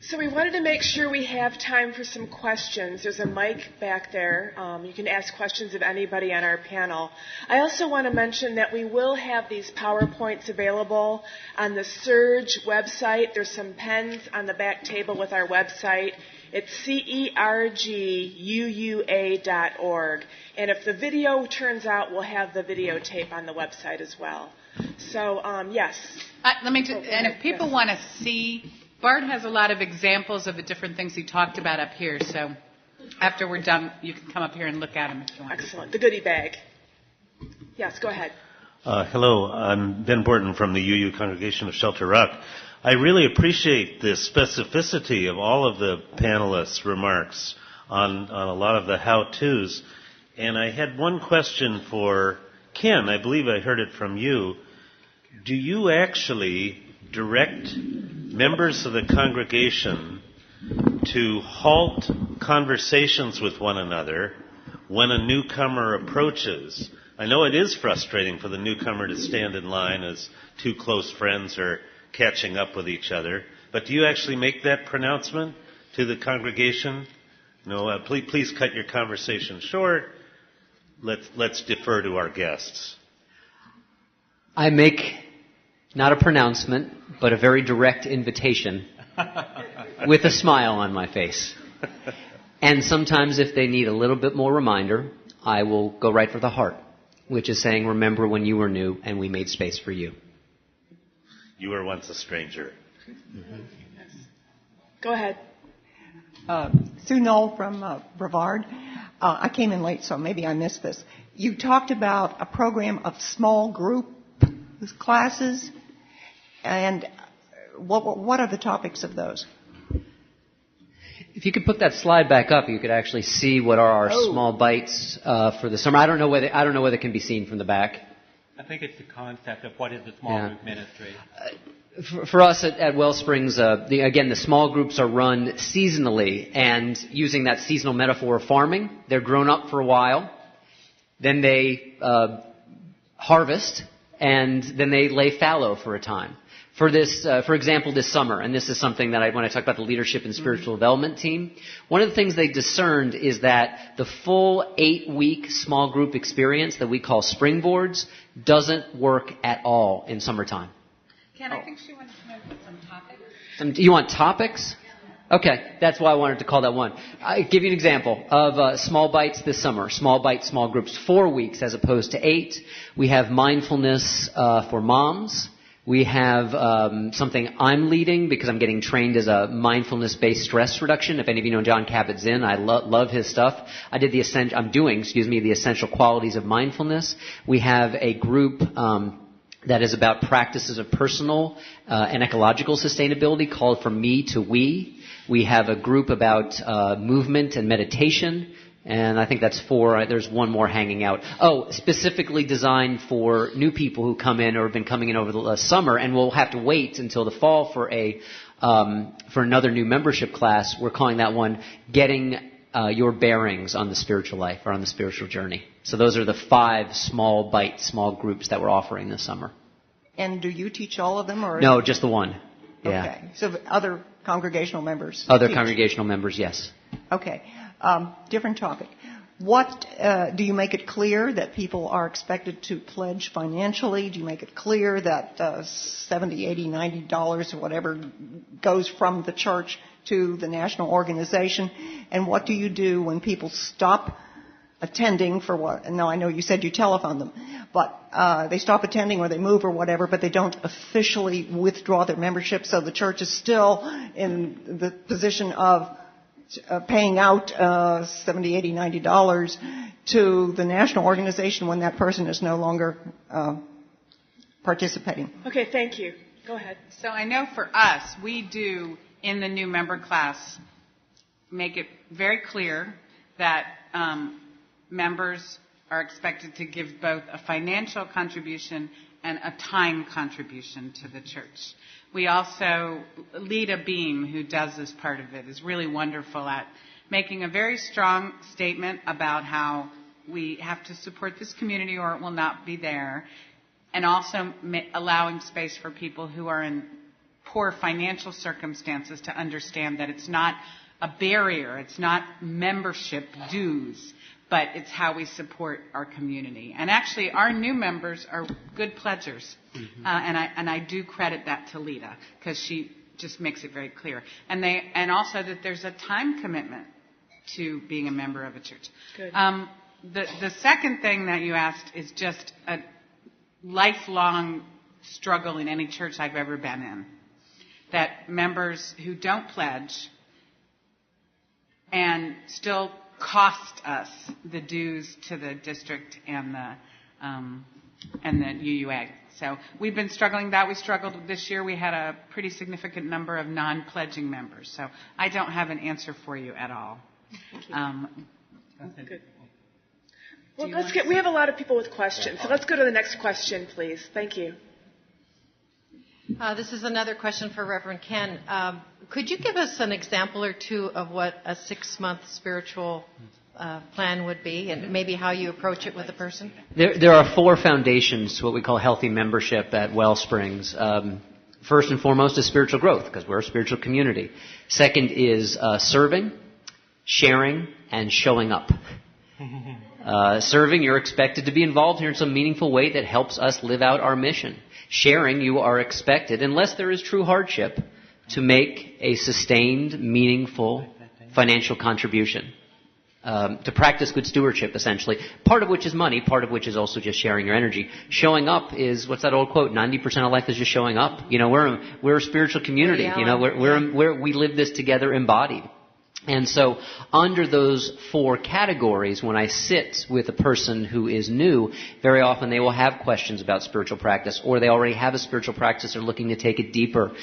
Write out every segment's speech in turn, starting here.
So we wanted to make sure we have time for some questions. There's a mic back there. You can ask questions of anybody on our panel. I also want to mention that we will have these PowerPoints available on the Surge website. There's some pens on the back table with our website. It's cerguua.org. And if the video turns out, we'll have the videotape on the website as well. So, yes. And if people want to see, Bart has a lot of examples of the different things he talked about up here. So after we're done, you can come up here and look at them if you want. Excellent. The goodie bag. Yes, go ahead. Hello, I'm Ben Borton from the UU Congregation of Shelter Rock. I really appreciate the specificity of all of the panelists' remarks on a lot of the how-tos. And I had one question for Ken. I believe I heard it from you. Do you actually direct members of the congregation to halt conversations with one another when a newcomer approaches? I know it is frustrating for the newcomer to stand in line as two close friends are catching up with each other, but do you actually make that pronouncement to the congregation? No, please cut your conversation short. Let's defer to our guests. I make not a pronouncement, but a very direct invitation with a smile on my face. And sometimes if they need a little bit more reminder, I will go right for the heart, which is saying, remember when you were new and we made space for you. You were once a stranger. Mm-hmm. Yes. Go ahead. Sue Knoll from Brevard. I came in late, so maybe I missed this. You talked about a program of small group classes, and what are the topics of those? If you could put that slide back up, you could actually see what are our small bites for the summer. I don't know whether it can be seen from the back. I think it's the concept of what is the small group ministry. For us at Wellsprings, again, the small groups are run seasonally, and using that seasonal metaphor of farming, they're grown up for a while, then they harvest, and then they lay fallow for a time. For example, this summer, and this is something that when I talk about the leadership and spiritual development team, one of the things they discerned is that the full 8-week small group experience that we call springboards doesn't work at all in summertime. Ken, I think she wants to know some topics. You want topics? Okay, that's why I wanted to call that one. I'll give you an example of small bites this summer. Small bites, small groups, 4 weeks as opposed to 8. We have mindfulness for moms. We have something I'm leading because I'm getting trained as a mindfulness-based stress reduction. If any of you know John Kabat-Zinn, I love his stuff. I'm doing the essential qualities of mindfulness. We have a group that is about practices of personal and ecological sustainability called From Me to We. We have a group about movement and meditation. And I think that's 4. There's one more hanging out. Specifically designed for new people who come in or have been coming in over the summer, and we'll have to wait until the fall for another new membership class. We're calling that one Getting Your Bearings on the Spiritual Life or on the Spiritual Journey. So those are the 5 small groups that we're offering this summer. And do you teach all of them? Or no, just the one. Yeah. Okay. So other congregational members Other congregational members, yes. Okay. Different topic. What do you make it clear that people are expected to pledge financially? Do you make it clear that $70, $80, $90 or whatever goes from the church to the national organization? And what do you do when people stop attending for what? And now I know you said you telephone them, but they stop attending or they move or whatever, but they don't officially withdraw their membership, so the church is still in the position of paying out $70, $80, $90 to the national organization when that person is no longer participating. Okay, thank you. Go ahead. So I know for us, we do, in the new member class, make it very clear that members are expected to give both a financial contribution and a time contribution to the church. We also, Lita Beam, who does this part of it, is really wonderful at making a very strong statement about how we have to support this community or it will not be there, and also allowing space for people who are in poor financial circumstances to understand that it's not a barrier, it's not membership dues, but it's how we support our community. And actually, our new members are good pledgers, and I do credit that to Lita, because she just makes it very clear. And also that there's a time commitment to being a member of a church. Good. The second thing that you asked is just a lifelong struggle in any church I've ever been in. That members who don't pledge and still cost us the dues to the district and the UUA. So we've been struggling that. We struggled this year. We had a pretty significant number of non-pledging members. So I don't have an answer for you at all. Thank you. Good. Well, we have a lot of people with questions, so let's go to the next question, please. Thank you. This is another question for Reverend Ken. Could you give us an example or two of what a 6-month spiritual plan would be, and maybe how you approach it with a person? There are 4 foundations to what we call healthy membership at Wellsprings. First and foremost is spiritual growth, because we're a spiritual community. Second is serving, sharing, and showing up. Serving, you're expected to be involved here in some meaningful way that helps us live out our mission. Sharing, you are expected, unless there is true hardship, to make a sustained, meaningful financial contribution. To practice good stewardship, essentially. Part of which is money, part of which is also just sharing your energy. Showing up is, what's that old quote? 90% of life is just showing up. You know, we're a spiritual community. You know, we live this together embodied. And so under those 4 categories, when I sit with a person who is new, very often they will have questions about spiritual practice, or they already have a spiritual practice, they're looking to take it deeper.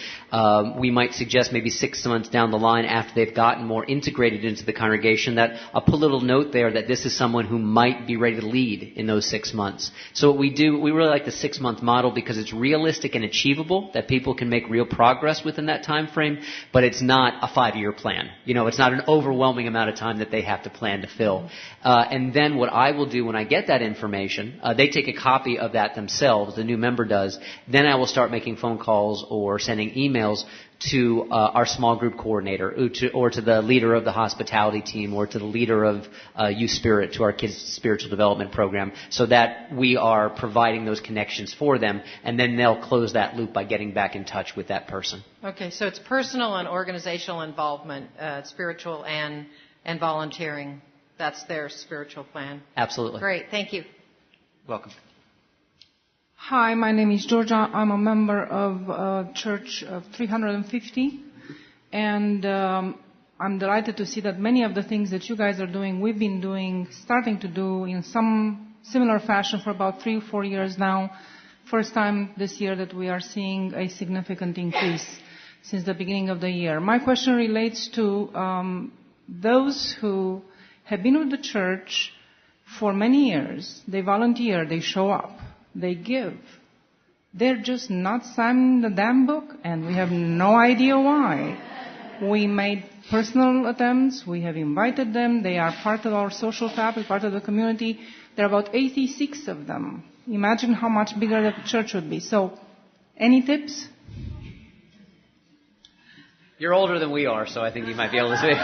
We might suggest maybe 6 months down the line, after they've gotten more integrated into the congregation, that I'll put a little note there that this is someone who might be ready to lead in those 6 months. So what we do, we really like the 6-month model because it's realistic and achievable, that people can make real progress within that time frame, but it's not a 5-year plan. You know, it's not an overwhelming amount of time that they have to plan to fill. And then what I will do when I get that information, they take a copy of that themselves, the new member does. Then I will start making phone calls or sending emails to our small group coordinator, or to the leader of the hospitality team, or to the leader of Youth Spirit, to our kids' spiritual development program, so that we are providing those connections for them, and then they'll close that loop by getting back in touch with that person. Okay, so it's personal and organizational involvement, spiritual and volunteering. That's their spiritual plan. Absolutely. Great, thank you. Welcome. Hi, my name is Georgia. I'm a member of a church of 350, and I'm delighted to see that many of the things that you guys are doing, we've been doing, starting to do in some similar fashion for about 3 or 4 years now. First time this year that we are seeing a significant increase since the beginning of the year. My question relates to those who have been with the church for many years. They volunteer, they show up. They give. They're just not signing the damn book, and we have no idea why. We made personal attempts. We have invited them. They are part of our social fabric, part of the community. There are about 86 of them. Imagine how much bigger the church would be. So, any tips? You're older than we are, so I think you might be able to say.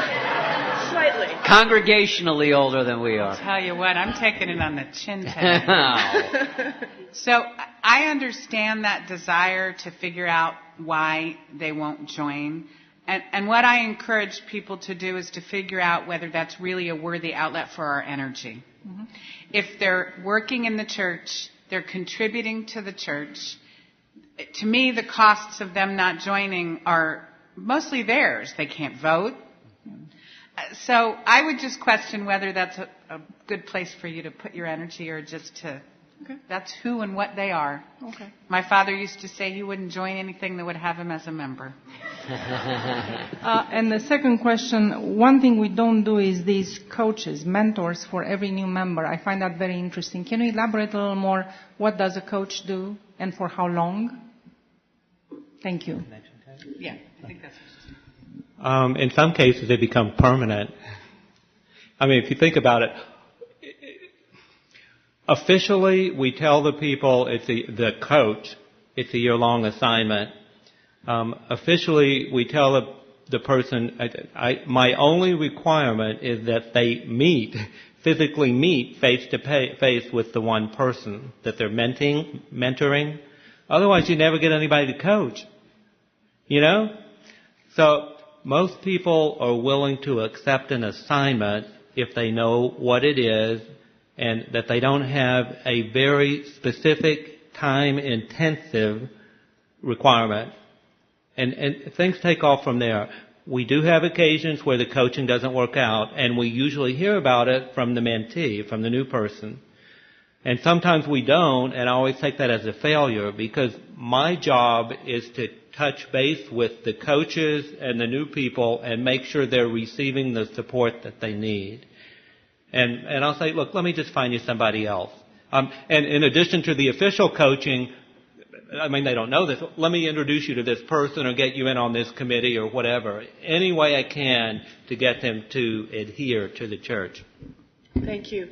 Slightly. Congregationally older than we are. I'll tell you what, I'm taking it on the chin today. So I understand that desire to figure out why they won't join. And what I encourage people to do is to figure out whether that's really a worthy outlet for our energy. Mm-hmm. If they're working in the church, they're contributing to the church. To me, the costs of them not joining are mostly theirs. They can't vote. So I would just question whether that's a good place for you to put your energy, or just to, okay, that's who and what they are. Okay. My father used to say he wouldn't join anything that would have him as a member. And the second question, one thing we don't do is these coaches, mentors for every new member. I find that very interesting. Can you elaborate a little more? What does a coach do and for how long? Thank you. Yeah, I think that's in some cases, they become permanent. I mean, if you think about it, officially, we tell the people it's the coach, it's a year-long assignment. Officially, we tell the person, my only requirement is that they physically meet face to face with the one person that they're mentoring. Otherwise, you never get anybody to coach. You know? So most people are willing to accept an assignment if they know what it is and that they don't have a very specific time-intensive requirement. And things take off from there. We do have occasions where the coaching doesn't work out, and we usually hear about it from the mentee, from the new person. And sometimes we don't, and I always take that as a failure because my job is to touch base with the coaches and the new people and make sure they're receiving the support that they need. And I'll say, look, let me just find you somebody else. And in addition to the official coaching, I mean, they don't know this. Let me introduce you to this person or get you in on this committee or whatever. Any way I can to get them to adhere to the church. Thank you.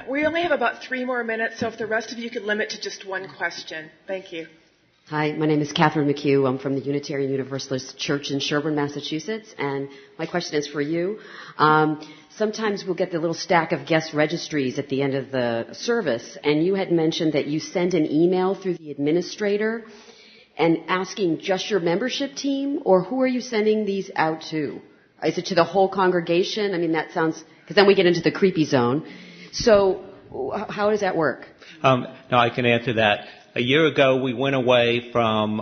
We only have about 3 more minutes, so if the rest of you could limit to just one question. Thank you. Hi, my name is Katherine Mchugh. I'm from the Unitarian Universalist Church in Sherborn, Massachusetts, and my question is for you. Sometimes we'll get the little stack of guest registries at the end of the service, and you had mentioned that you send an email through the administrator and asking just your membership team, or who are you sending these out to? Is it to the whole congregation? I mean, that sounds, because then we get into the creepy zone. So how does that work? No, I can answer that. A year ago, we went away from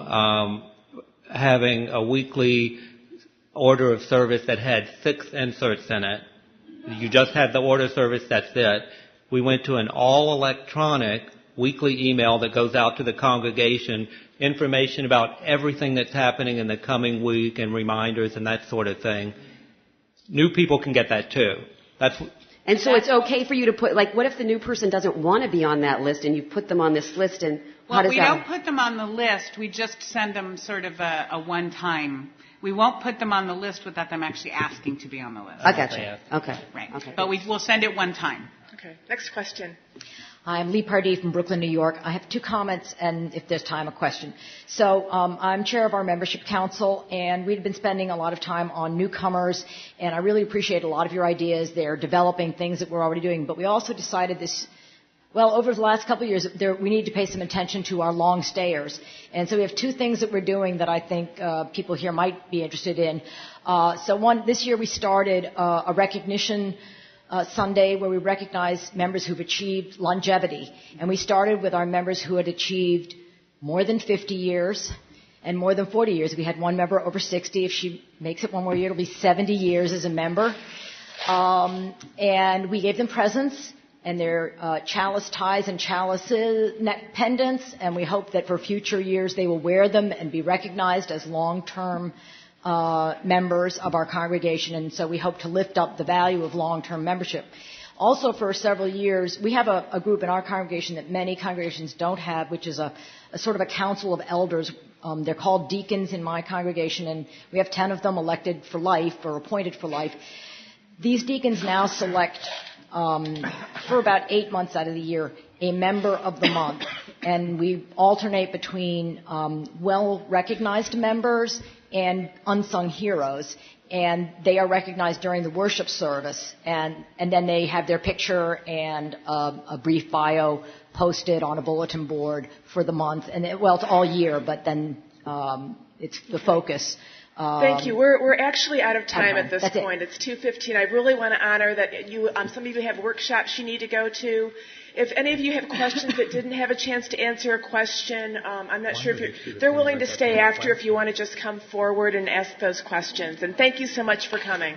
having a weekly order of service that had 6 inserts in it. You just had the order service, that's it. We went to an all-electronic weekly email that goes out to the congregation, information about everything that's happening in the coming week and reminders and that sort of thing. New people can get that too. And so it's okay for you to put, like, what if the new person doesn't want to be on that list and you put them on this list and how does that? Well, we don't put them on the list. We just send them sort of a one-time. We won't put them on the list without them actually asking to be on the list. I gotcha. Okay. Right. Okay. But we'll send it one time. Okay. Next question. I'm Lee Pardee from Brooklyn, New York. I have 2 comments and, if there's time, a question. So I'm chair of our membership council, and we've been spending a lot of time on newcomers, and I really appreciate a lot of your ideas. They're developing things that we're already doing. But we also decided over the last couple of years, we need to pay some attention to our long stayers. And so we have 2 things that we're doing that I think people here might be interested in. This year we started a recognition Sunday where we recognize members who've achieved longevity. And we started with our members who had achieved more than 50 years and more than 40 years. We had one member over 60. If she makes it one more year, it'll be 70 years as a member. And we gave them presents and their chalice ties and chalices, neck pendants, and we hope that for future years they will wear them and be recognized as long-term members of our congregation, and so we hope to lift up the value of long-term membership. Also, for several years, we have a group in our congregation that many congregations don't have, which is a sort of a council of elders. They're called deacons in my congregation, and we have 10 of them elected for life or appointed for life. These deacons now select, for about 8 months out of the year, a member of the month, and we alternate between well-recognized members and unsung heroes, and they are recognized during the worship service, and then they have their picture and a brief bio posted on a bulletin board for the month, and it's all year, but then it's the focus. Thank you. We're actually out of time at this point. It's 2:15. I really want to honor that you. Some of you have workshops you need to go to. If any of you have questions that didn't have a chance to answer a question, I'm not sure if they're willing to stay after if you want to just come forward and ask those questions. And thank you so much for coming.